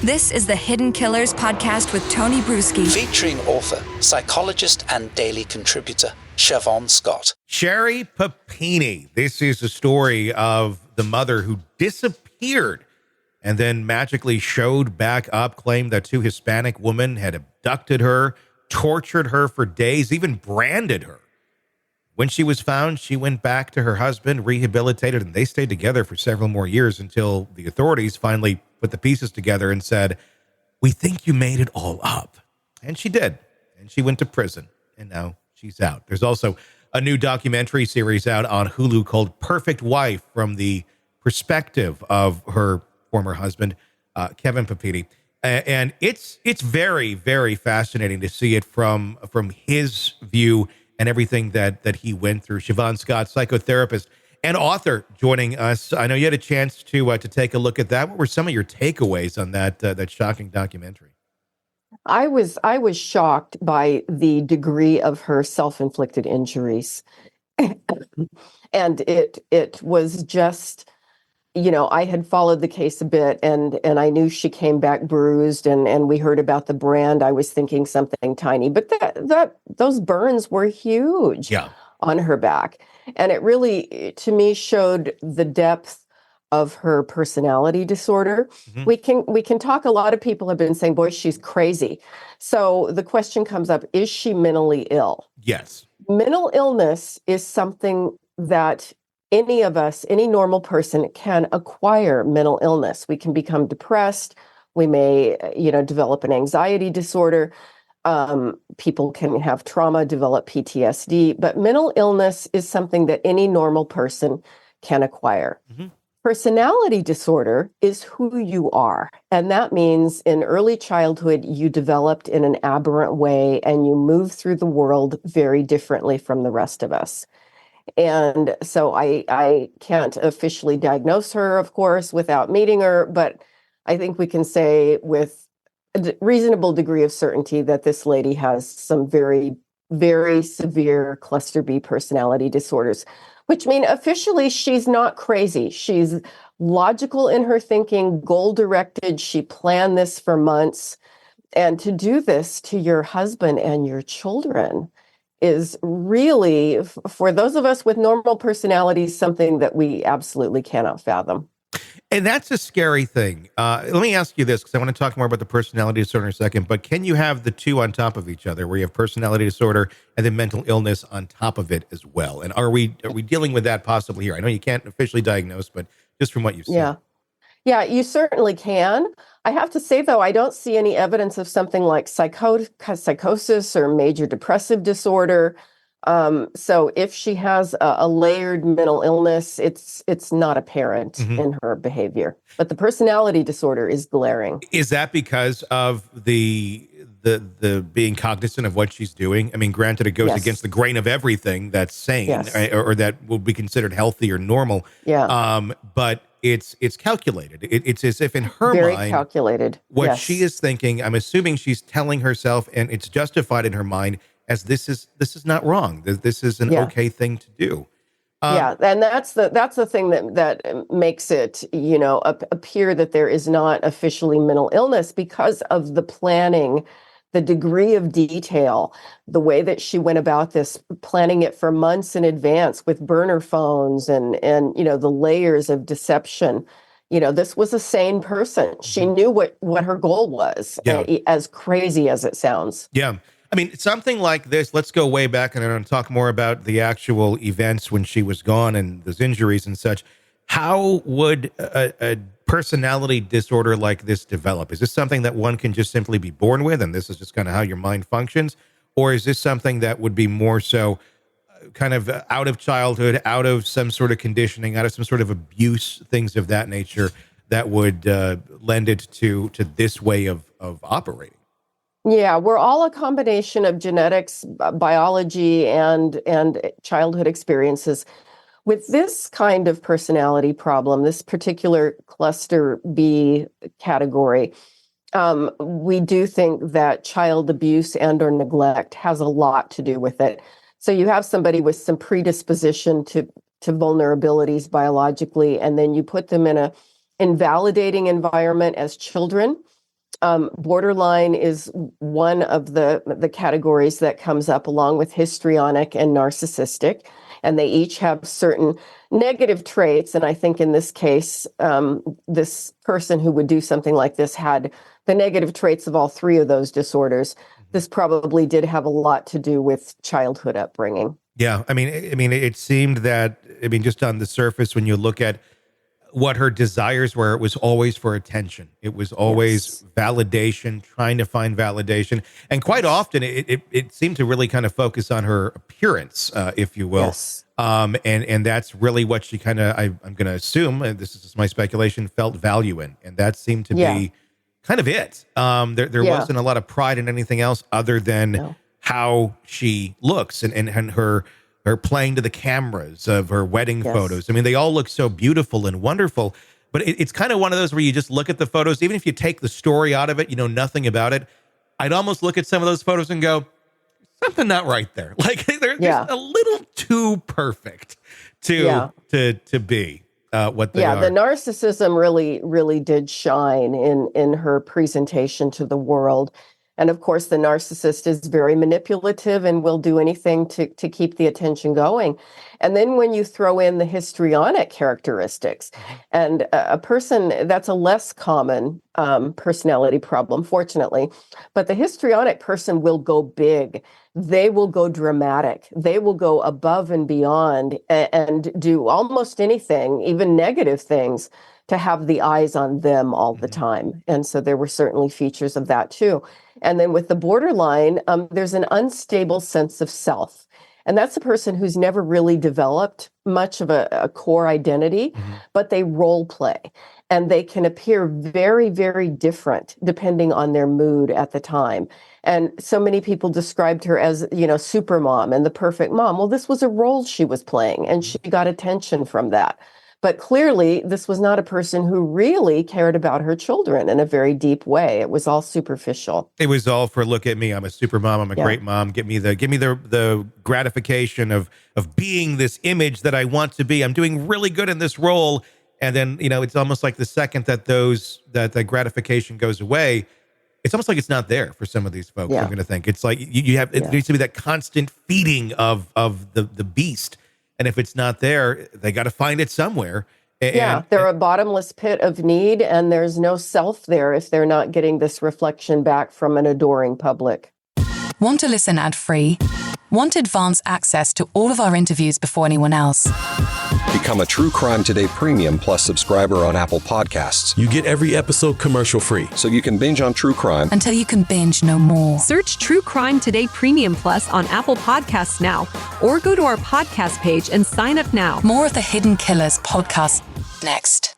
This is the Hidden Killers podcast with Tony Brueski. Featuring author, psychologist, and daily contributor, Shavaun Scott. Sherri Papini. This is a story of the mother who disappeared and then magically showed back up, claimed that two Hispanic women had abducted her, tortured her for days, even branded her. When she was found, she went back to her husband, rehabilitated, and they stayed together for several more years until the authorities finally put the pieces together and said, "We think you made it all up." And she did. And she went to prison. And now she's out. There's also a new documentary series out on Hulu called Perfect Wife, from the perspective of her former husband, Kevin Papini. And it's very, very fascinating to see it from his view and everything that he went through. Shavaun Scott, psychotherapist and author, joining us. I know you had a chance to take a look at that. What were some of your takeaways on that shocking documentary? I was shocked by the degree of her self-inflicted injuries. And it was just, I had followed the case a bit, and I knew she came back bruised, and we heard about the brand. I was thinking something tiny, but those burns were huge on her back. And it really, to me, showed the depth of her personality disorder. Mm-hmm. We can talk. A lot of people have been saying, boy, she's crazy. So the question comes up, is she mentally ill? Yes. Mental illness is something that any of us, any normal person, can acquire mental illness. We can become depressed. We may, develop an anxiety disorder. People can have trauma, develop PTSD, but mental illness is something that any normal person can acquire. Mm-hmm. Personality disorder is who you are. And that means in early childhood, you developed in an aberrant way and you move through the world very differently from the rest of us. And so I can't officially diagnose her, of course, without meeting her, but I think we can say with a reasonable degree of certainty that this lady has some very, very severe cluster B personality disorders, which mean officially she's not crazy. She's logical in her thinking, goal-directed. She planned this for months. And to do this to your husband and your children is really, for those of us with normal personalities, something that we absolutely cannot fathom. And that's a scary thing. Let me ask you this, because I want to talk more about the personality disorder in a second, but can you have the two on top of each other, where you have personality disorder and then mental illness on top of it as well? And are we dealing with that possibly here? I know you can't officially diagnose, but just from what you've seen. Yeah, you certainly can. I have to say, though, I don't see any evidence of something like psychosis or major depressive disorder. So if she has a layered mental illness, it's not apparent in her behavior. But the personality disorder is glaring. Is that because of the being cognizant of what she's doing? I mean, granted, it goes against the grain of everything that's sane, or that will be considered healthy or normal. Yeah. But it's calculated. It's as if in her mind, very calculated. What she is thinking, I'm assuming she's telling herself, and it's justified in her mind, as this is not wrong. This is an okay thing to do. And that's the thing that makes it, appear that there is not officially mental illness, because of the planning, the degree of detail, the way that she went about this, planning it for months in advance with burner phones and the layers of deception. This was a sane person. She knew what her goal was, as crazy as it sounds. Yeah. I mean, something like this, let's go way back and I'm going to talk more about the actual events when she was gone and those injuries and such. How would a personality disorder like this develop? Is this something that one can just simply be born with, and this is just kind of how your mind functions? Or is this something that would be more so kind of out of childhood, out of some sort of conditioning, out of some sort of abuse, things of that nature, that would lend it to this way of operating? Yeah, we're all a combination of genetics, biology, and childhood experiences. With this kind of personality problem, this particular cluster B category, we do think that child abuse and or neglect has a lot to do with it. So you have somebody with some predisposition to vulnerabilities biologically, and then you put them in a invalidating environment as children, Borderline is one of the categories that comes up along with histrionic and narcissistic, and they each have certain negative traits. And I think in this case, this person who would do something like this had the negative traits of all three of those disorders. This probably did have a lot to do with childhood upbringing. Yeah, I mean, it seemed that, just on the surface, when you look at what her desires were, it was always for attention. It was always validation, trying to find validation. And quite often it seemed to really kind of focus on her appearance, if you will. Yes. And that's really what she kind of, I'm going to assume, and this is just my speculation, felt value in. And that seemed to be kind of it. There wasn't a lot of pride in anything else other than how she looks and her playing to the cameras of her wedding photos. I mean, they all look so beautiful and wonderful, but it's kind of one of those where you just look at the photos, even if you take the story out of it, you know nothing about it. I'd almost look at some of those photos and go, something not right there. Like they're just a little too perfect to be what they are. The narcissism really did shine in her presentation to the world. And of course, the narcissist is very manipulative and will do anything to keep the attention going. And then when you throw in the histrionic characteristics, and a person that's a less common personality problem, fortunately, but the histrionic person will go big. They will go dramatic. They will go above and beyond and do almost anything, even negative things, to have the eyes on them all the time. And so there were certainly features of that too. And then with the borderline, there's an unstable sense of self. And that's a person who's never really developed much of a core identity, but they role play. And they can appear very, very different depending on their mood at the time. And so many people described her as, super mom and the perfect mom. Well, this was a role she was playing, and she got attention from that. But clearly, this was not a person who really cared about her children in a very deep way. It was all superficial. It was all for, look at me, I'm a super mom, I'm a great mom. Give me the gratification of being this image that I want to be. I'm doing really good in this role. And then, it's almost like the second that that gratification goes away, it's almost like it's not there for some of these folks. I'm going to think it's like you have, it needs to be that constant feeding of the beast. And if it's not there, they got to find it somewhere. They're a bottomless pit of need, and there's no self there if they're not getting this reflection back from an adoring public. Want to listen ad-free? Want advanced access to all of our interviews before anyone else? Become a True Crime Today Premium Plus subscriber on Apple Podcasts. You get every episode commercial-free. So you can binge on true crime until you can binge no more. Search True Crime Today Premium Plus on Apple Podcasts now, or go to our podcast page and sign up now. More of the Hidden Killers podcast next.